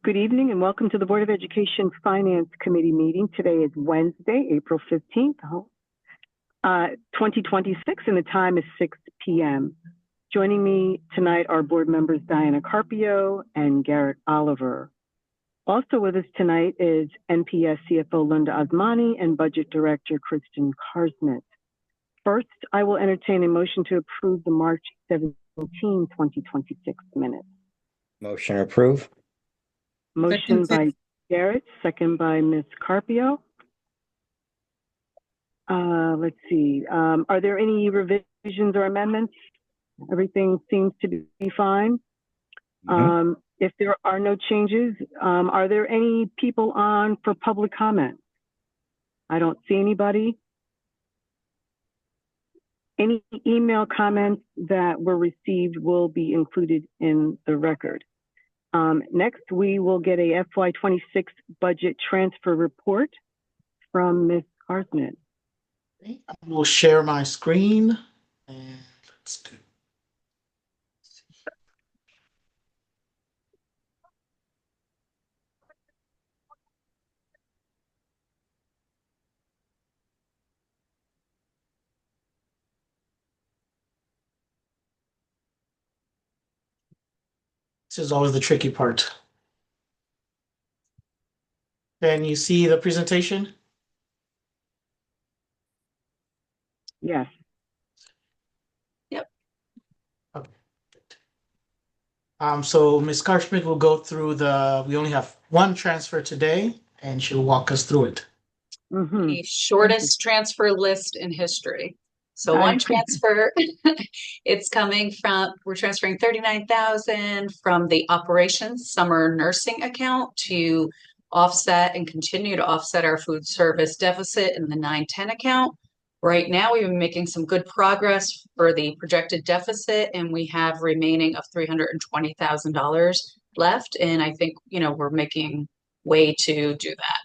Good evening and welcome to the Board of Education Finance Committee meeting. Today is Wednesday, April 15th, 2026, and the time is 6 p.m. Joining me tonight are board members Diana Carpio and Garrett Oliver. Also with us tonight is NPS CFO Linda Osmani and Budget Director Kristen Karsnett. First, I will entertain a motion to approve the March 17, 2026 minutes. Motion to approve. Motion by Garrett, second by Ms. Carpio. Let's see. Are there any revisions or amendments? Everything seems to be fine. If there are no changes, are there any people on for public comment? I don't see anybody. Any email comments that were received will be included in the record. Next, we will get a FY26 budget transfer report from Ms. Karsnett. I will share my screen and let's do. This is always the tricky part. Can you see the presentation? Yes. Yep. Okay. So Ms. Karschmidt will go through we only have one transfer today, and she'll walk us through it. The shortest transfer list in history. So one transfer, we're transferring $39,000 from the operations summer nursing account to offset and continue to offset our food service deficit in the 910 account. Right now, we've been making some good progress for the projected deficit, and we have remaining of $320,000 left. And I think, we're making way to do that.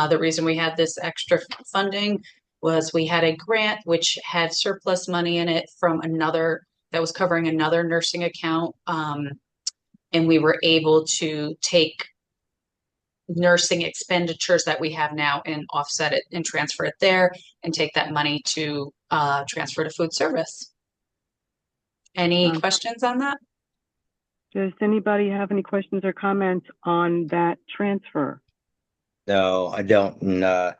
The reason we had this extra funding was we had a grant which had surplus money in it from that was covering another nursing account. And we were able to take nursing expenditures that we have now and offset it and transfer it there and take that money to transfer to food service. Any questions on that? Does anybody have any questions or comments on that transfer? No, I don't.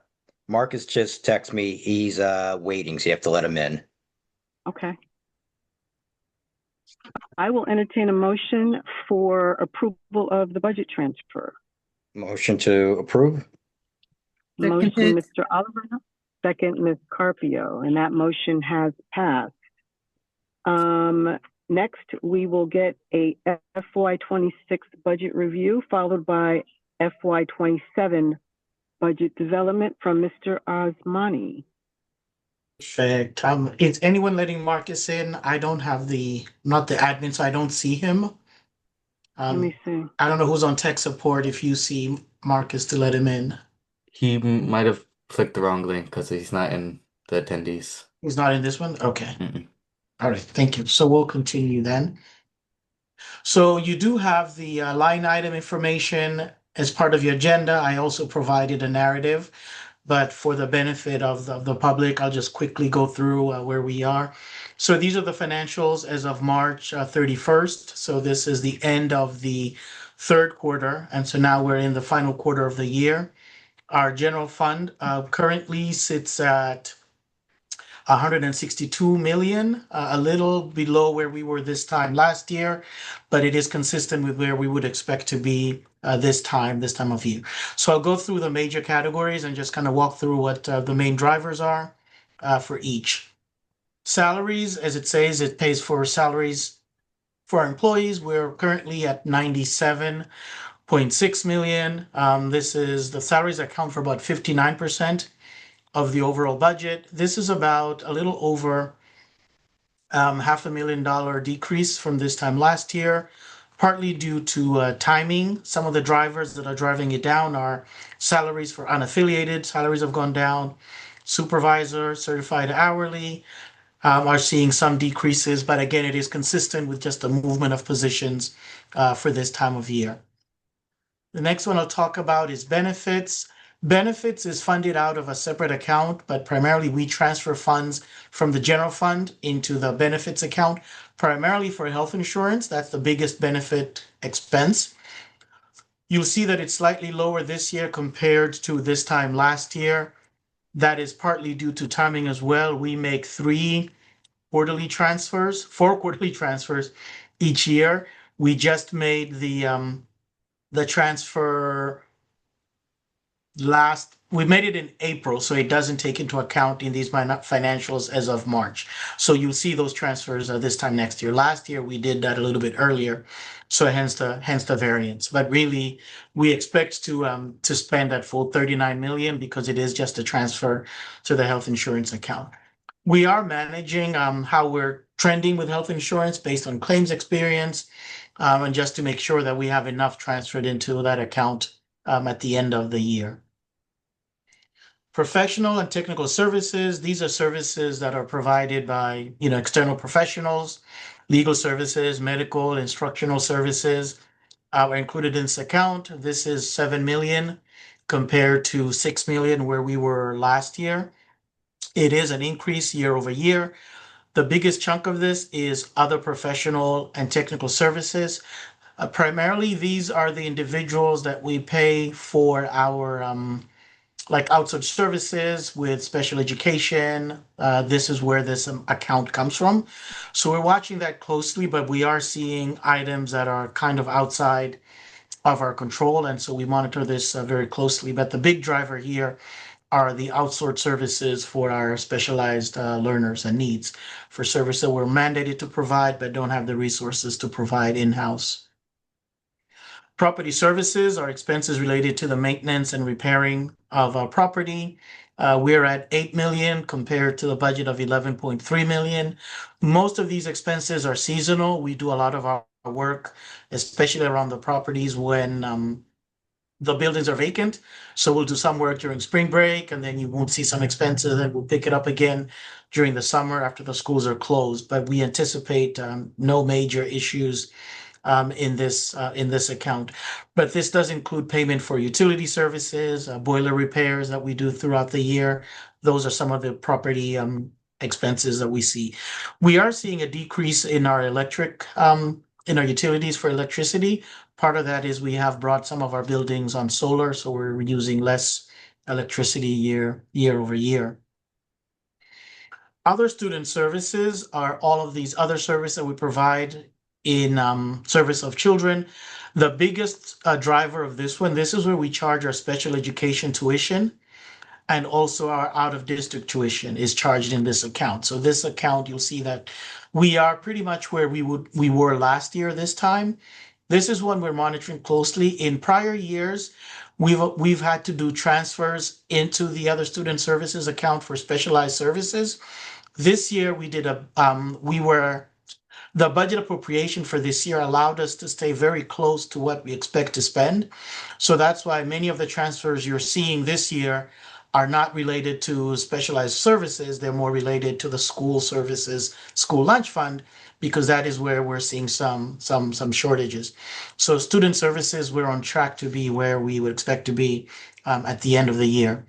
Marcus just texted me. He's waiting, so you have to let him in. Okay. I will entertain a motion for approval of the budget transfer. Motion to approve. Motion, Mr. Oliver. Second, Ms. Carpio, and that motion has passed. Next, we will get a FY26 budget review, followed by FY27 budget development from Mr. Osmani. Perfect. Is anyone letting Marcus in? I don't have not the admin, so I don't see him. Let me see. I don't know who's on tech support if you see Marcus to let him in. He might have clicked the wrong link because he's not in the attendees. He's not in this one? Okay. Mm-mm. All right, thank you. So we'll continue then. So you do have the line item information as part of your agenda. I also provided a narrative, but for the benefit of the public, I'll just quickly go through where we are. So these are the financials as of March 31st. So this is the end of the third quarter. And so now we're in the final quarter of the year. Our general fund currently sits at 162 million, a little below where we were this time last year, but it is consistent with where we would expect to be this time of year. So I'll go through the major categories and just kind of walk through what the main drivers are for each. Salaries, as it says, it pays for salaries for our employees. We're currently at 97.6 million. This is the salaries that account for about 59% of the overall budget. This is about a little over $500,000 decrease from this time last year, partly due to timing. Some of the drivers that are driving it down are salaries for unaffiliated. Salaries have gone down. Supervisor, certified hourly are seeing some decreases, but again, it is consistent with just the movement of positions for this time of year. The next one I'll talk about is benefits. Benefits is funded out of a separate account, but primarily we transfer funds from the general fund into the benefits account, primarily for health insurance. That's the biggest benefit expense. You'll see that it's slightly lower this year compared to this time last year. That is partly due to timing as well. We make four quarterly transfers each year. We just made the transfer we made it in April, so it doesn't take into account in these financials as of March. So you'll see those transfers this time next year. Last year we did that a little bit earlier, so hence the variance. But really, we expect to spend that full 39 million because it is just a transfer to the health insurance account. We are managing how we're trending with health insurance based on claims experience, and just to make sure that we have enough transferred into that account at the end of the year. Professional and technical services, these are services that are provided by external professionals. Legal services, medical, instructional services are included in this account. This is 7 million compared to 6 million where we were last year. It is an increase year over year. The biggest chunk of this is other professional and technical services. Primarily, these are the individuals that we pay for our like outsourced services with special education. This is where this account comes from. So we're watching that closely, but we are seeing items that are kind of outside of our control. And so we monitor this very closely. But the big driver here are the outsourced services for our specialized learners and needs for service that we're mandated to provide, but don't have the resources to provide in-house. Property services are expenses related to the maintenance and repairing of our property. We're at 8 million compared to the budget of 11.3 million. Most of these expenses are seasonal. We do a lot of our work, especially around the properties when the buildings are vacant. So we'll do some work during spring break, and then you won't see some expenses, and we'll pick it up again during the summer after the schools are closed. But we anticipate no major issues in this account. But this does include payment for utility services, boiler repairs that we do throughout the year. Those are some of the property expenses that we see. We are seeing a decrease in our in our utilities for electricity. Part of that is we have brought some of our buildings on solar, so we're using less electricity year over year. Other student services are all of these other services that we provide in service of children. The biggest driver of this is where we charge our special education tuition, and also our out-of-district tuition is charged in this account. So this account, you'll see that we are pretty much where we were last year this time. This is one we're monitoring closely. In prior years, we've had to do transfers into the other student services account for specialized services. This year we did the budget appropriation for this year allowed us to stay very close to what we expect to spend. So that's why many of the transfers you're seeing this year are not related to specialized services. They're more related to the school services, school lunch fund, because that is where we're seeing some shortages. So student services, we're on track to be where we would expect to be at the end of the year.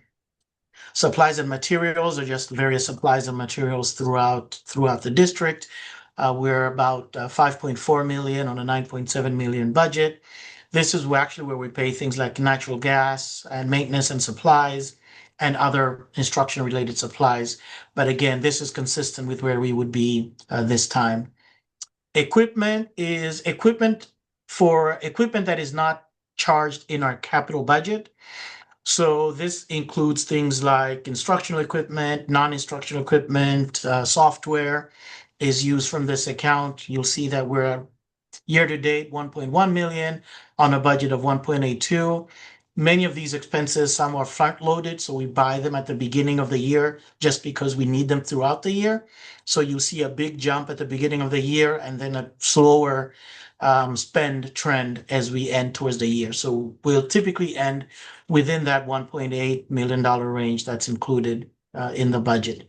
Supplies and materials are just various supplies and materials throughout the district. We're about 5.4 million on a 9.7 million budget. This is actually where we pay things like natural gas and maintenance and supplies and other instruction related supplies. But again, this is consistent with where we would be this time. Equipment is equipment that is not charged in our capital budget. So this includes things like instructional equipment, non-instructional equipment, software is used from this account. You'll see that we're year to date 1.1 million on a budget of 1.82. Many of these expenses, some are front loaded, so we buy them at the beginning of the year just because we need them throughout the year. So you'll see a big jump at the beginning of the year and then a slower spend trend as we end towards the year. So we'll typically end within that $1.8 million range that's included in the budget.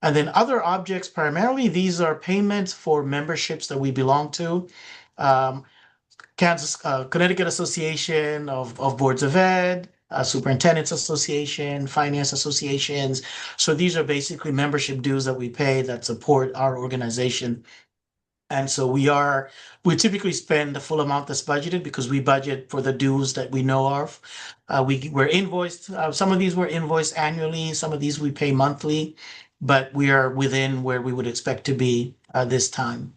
And then other objects, primarily these are payments for memberships that we belong to. Connecticut Association of Boards of Ed, Superintendents Association, Finance Associations. So these are basically membership dues that we pay that support our organization. And so we typically spend the full amount that's budgeted because we budget for the dues that we know of. We're invoiced, some of these were invoiced annually, some of these we pay monthly, but we are within where we would expect to be this time.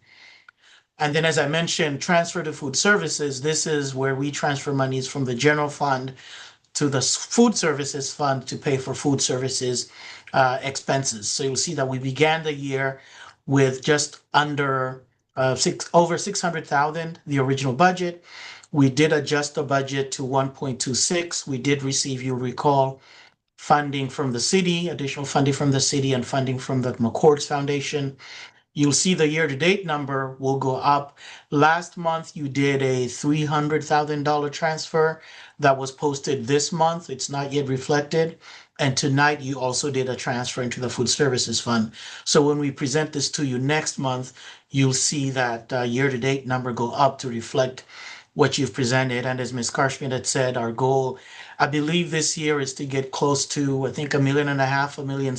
And then, as I mentioned, transfer to food services. This is where we transfer monies from the general fund to the food services fund to pay for food services expenses. So you'll see that we began the year with just under over 600,000, the original budget. We did adjust the budget to 1.26. We did receive, you'll recall, funding from the city, additional funding from the city, and funding from the McCourts Foundation. You'll see the year-to-date number will go up. Last month, you did a $300,000 transfer that was posted this month. It's not yet reflected. And tonight, you also did a transfer into the Food Services Fund. So when we present this to you next month, you'll see that year-to-date number go up to reflect what you've presented. And as Ms. Karshmit had said, our goal, I believe this year is to get close to, I think, $1.5 million, $1.6 million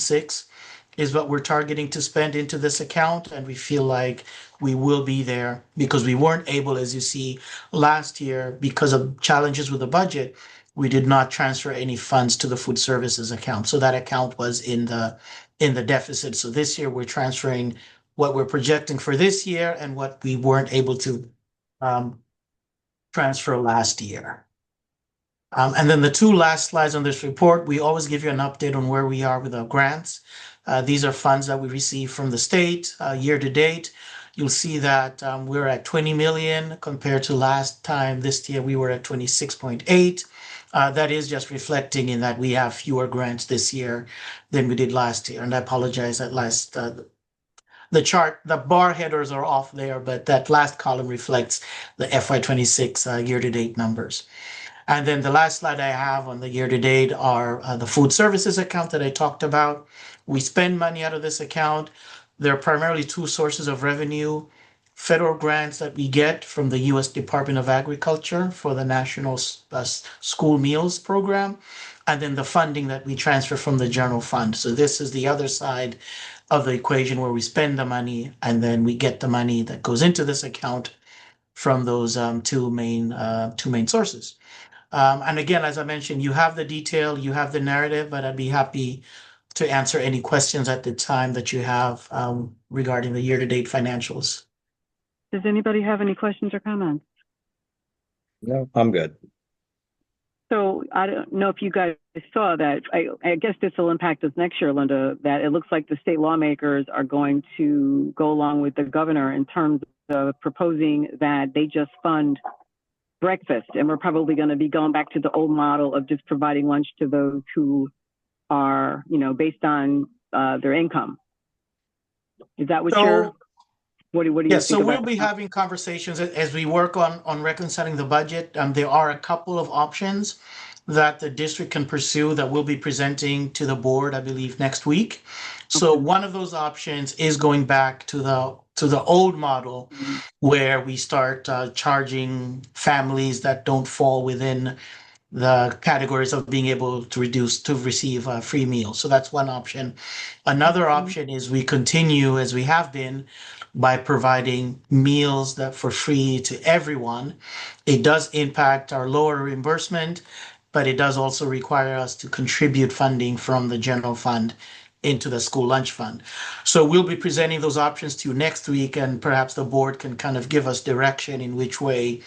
is what we're targeting to spend into this account. And we feel like we will be there because we weren't able, as you see, last year, because of challenges with the budget, we did not transfer any funds to the food services account. So that account was in the deficit. So this year we're transferring what we're projecting for this year and what we weren't able to transfer last year. And then the two last slides on this report, we always give you an update on where we are with our grants. These are funds that we receive from the state year to date. You'll see that we're at 20 million compared to last time. This year we were at 26.8. That is just reflecting in that we have fewer grants this year than we did last year. And I apologize that the chart, the bar headers are off there, but that last column reflects the FY26 year-to-date numbers. And then the last slide I have on the year-to-date are the food services account that I talked about. We spend money out of this account. There are primarily two sources of revenue: federal grants that we get from the U.S. Department of Agriculture for the National School Meals Program, and then the funding that we transfer from the general fund. So this is the other side of the equation where we spend the money and then we get the money that goes into this account from those two main sources. And again, as I mentioned, you have the detail, you have the narrative, but I'd be happy to answer any questions at the time that you have regarding the year-to-date financials. Does anybody have any questions or comments? No, I'm good. So I don't know if you guys saw that. I guess this will impact us next year, Linda, that it looks like the state lawmakers are going to go along with the governor in terms of proposing that they just fund breakfast. And we're probably going to be going back to the old model of just providing lunch to those who are, based on their income. Is that what what do you think so about we'll be having conversations as we work on reconciling the budget. There are a couple of options that the district can pursue that we'll be presenting to the board, I believe, next week. So one of those options is going back to the old model where we start charging families that don't fall within the categories of being able to receive free meals. So that's one option. Another option is we continue as we have been by providing meals that for free to everyone. It does impact our lower reimbursement, but it does also require us to contribute funding from the general fund into the school lunch fund. So we'll be presenting those options to you next week, and perhaps the board can kind of give us direction in which way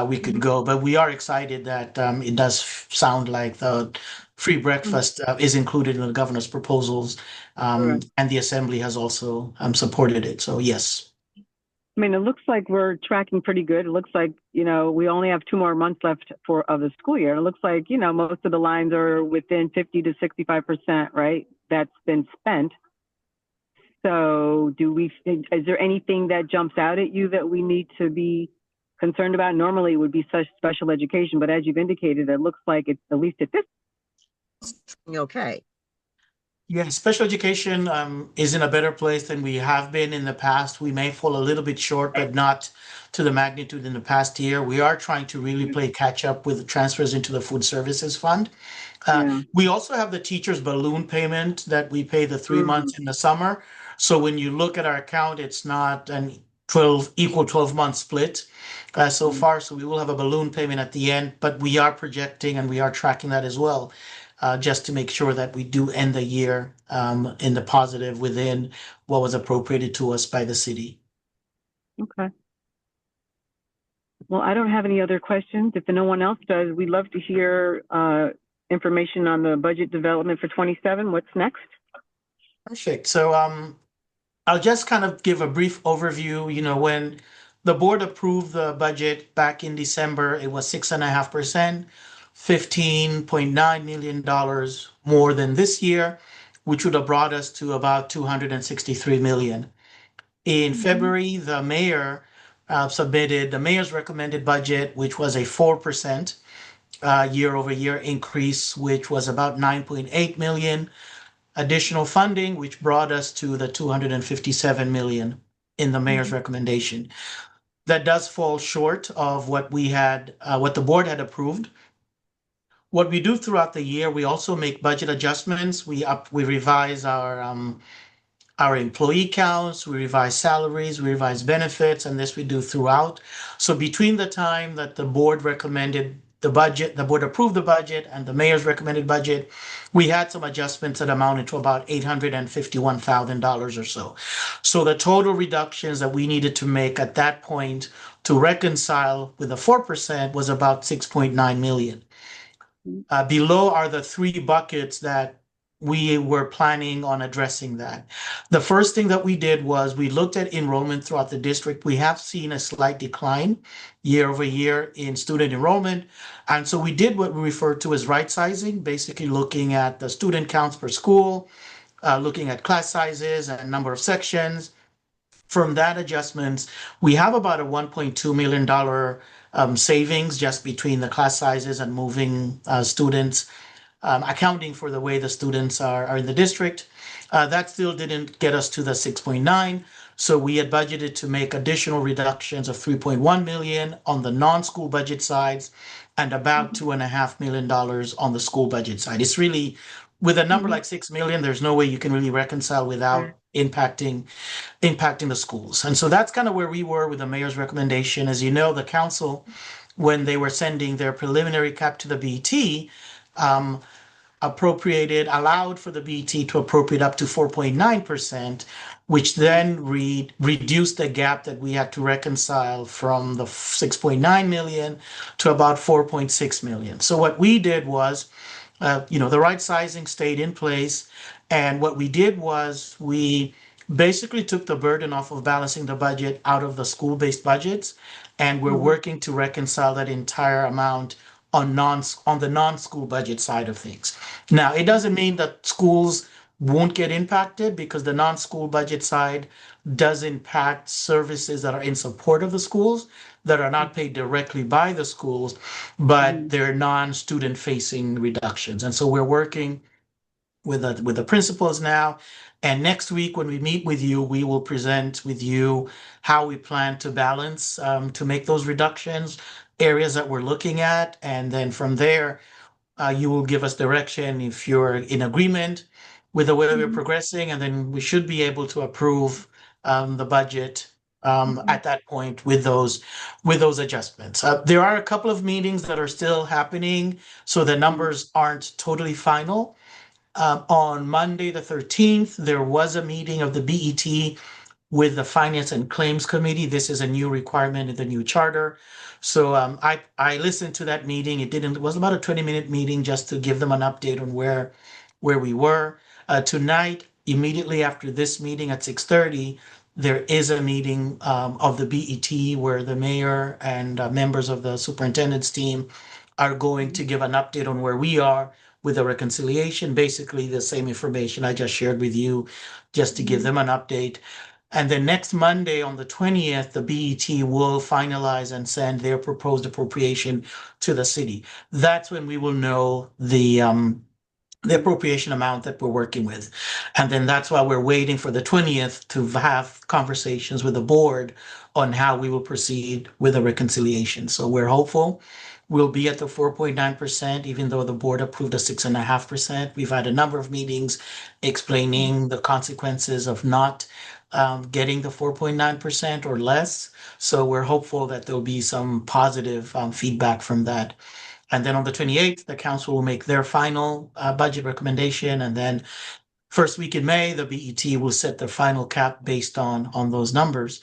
we could go. But we are excited that it does sound like the free breakfast is included in the governor's proposals, and the assembly has also supported it. So yes. I mean, it looks like we're tracking pretty good. It looks like, we only have 2 more months left of the school year. It looks like, most of the lines are within 50 to 65%, right? That's been spent. So is there anything that jumps out at you that we need to be concerned about? Normally it would be such special education, but as you've indicated, it looks like it's, at least at this. Okay. Yeah, special education is in a better place than we have been in the past. We may fall a little bit short, but not to the magnitude in the past year. We are trying to really play catch up with the transfers into the food services fund. Yeah. We also have the teacher's balloon payment that we pay the 3 months Mhm. in the summer. So when you look at our account, it's not an 12-month split so far. So we will have a balloon payment at the end, but we are projecting and we are tracking that as well, just to make sure that we do end the year in the positive within what was appropriated to us by the city. Okay. Well, I don't have any other questions. If no one else does, we'd love to hear information on the budget development for 27. What's next? Perfect. So I'll just kind of give a brief overview. When the board approved the budget back in December, it was 6.5%, $15.9 million more than this year, which would have brought us to about 263 million. In February, the mayor submitted the mayor's recommended budget, which was a 4% year over year increase, which was about 9.8 million additional funding, which brought us to the 257 million in the mayor's recommendation. That does fall short of what what the board had approved. What we do throughout the year, we also make budget adjustments. We revise our employee counts, we revise salaries, we revise benefits, and this we do throughout. So between the time that the board recommended the budget, the board approved the budget, and the mayor's recommended budget, we had some adjustments that amounted to about $851,000 or so. So the total reductions that we needed to make at that point to reconcile with the 4% was about 6.9 million. Below are the three buckets that we were planning on addressing that. The first thing that we did was we looked at enrollment throughout the district. We have seen a slight decline year over year in student enrollment. And so we did what we refer to as right sizing, basically looking at the student counts per school, looking at class sizes and number of sections. From that adjustments, we have about a $1.2 million savings just between the class sizes and moving students, accounting for the way the students are in the district. That still didn't get us to the 6.9. So we had budgeted to make additional reductions of 3.1 million on the non-school budget sides and about $2.5 million on the school budget side. It's really, with a number like 6 million, there's no way you can really reconcile without impacting the schools. And so that's kind of where we were with the mayor's recommendation. As you know, the council, when they were sending their preliminary cap to the BT, allowed for the BT to appropriate up to 4.9%, which then reduced the gap that we had to reconcile from the 6.9 million to about 4.6 million. So what we did was, the right sizing stayed in place. And what we did was we basically took the burden off of balancing the budget out of the school-based budgets. And we're working to reconcile that entire amount on the non-school budget side of things. Now, it doesn't mean that schools won't get impacted, because the non-school budget side does impact services that are in support of the schools that are not paid directly by the schools, but they're non-student facing reductions. And so we're working with the principals now. And next week, when we meet with you, we will present with you how we plan to balance to make those reductions, areas that we're looking at. And then from there, you will give us direction if you're in agreement with the way we're progressing. And then we should be able to approve the budget at that point with those adjustments. There are a couple of meetings that are still happening, so the numbers aren't totally final. On Monday, the 13th, there was a meeting of the BET with the Finance and Claims Committee. This is a new requirement in the new charter. So I listened to that meeting. It was about a 20-minute meeting just to give them an update on where we were. Tonight, immediately after this meeting at 6:30, there is a meeting of the BET where the mayor and members of the superintendent's team are going to give an update on where we are with the reconciliation, basically the same information I just shared with you, just to give them an update. And then next Monday on the 20th, the BET will finalize and send their proposed appropriation to the city. That's when we will know the the appropriation amount that we're working with. And then that's why we're waiting for the 20th to have conversations with the board on how we will proceed with a reconciliation. So we're hopeful we'll be at the 4.9%, even though the board approved a 6.5%. We've had a number of meetings explaining the consequences of not getting the 4.9% or less. So we're hopeful that there'll be some positive feedback from that. And then on the 28th, the council will make their final budget recommendation. And then first week in May, the BET will set their final cap based on those numbers.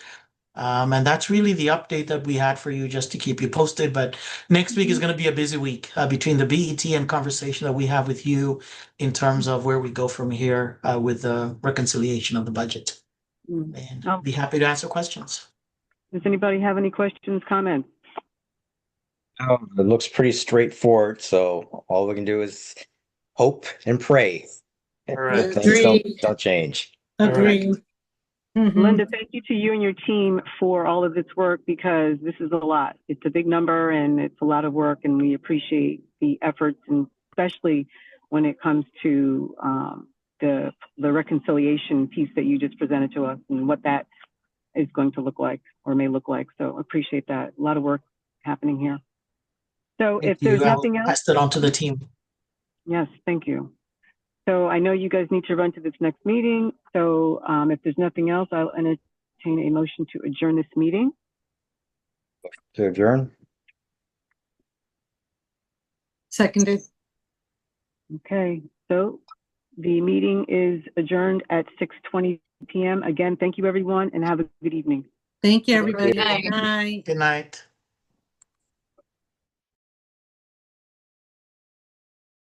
And that's really the update that we had for you, just to keep you posted. But next week is going to be a busy week between the BET and conversation that we have with you in terms of where we go from here with the reconciliation of the budget. And I'll be happy to answer questions. Does anybody have any questions, comments? It looks pretty straightforward, so all we can do is hope and pray. All right. Things don't change. Agree. Linda, thank you to you and your team for all of this work, because this is a lot. It's a big number and it's a lot of work, and we appreciate the efforts, and especially when it comes to the reconciliation piece that you just presented to us and what that is going to look like or may look like. So appreciate that. A lot of work happening here. So if there's nothing else, pass it on to the team. Yes, thank you. So I know you guys need to run to this next meeting. So if there's nothing else, I'll entertain a motion to adjourn this meeting. To adjourn? Seconded. Okay, so the meeting is adjourned at 6:20 p.m. Again, thank you everyone, and have a good evening. Thank you, everybody. Good night. Good night. Good night.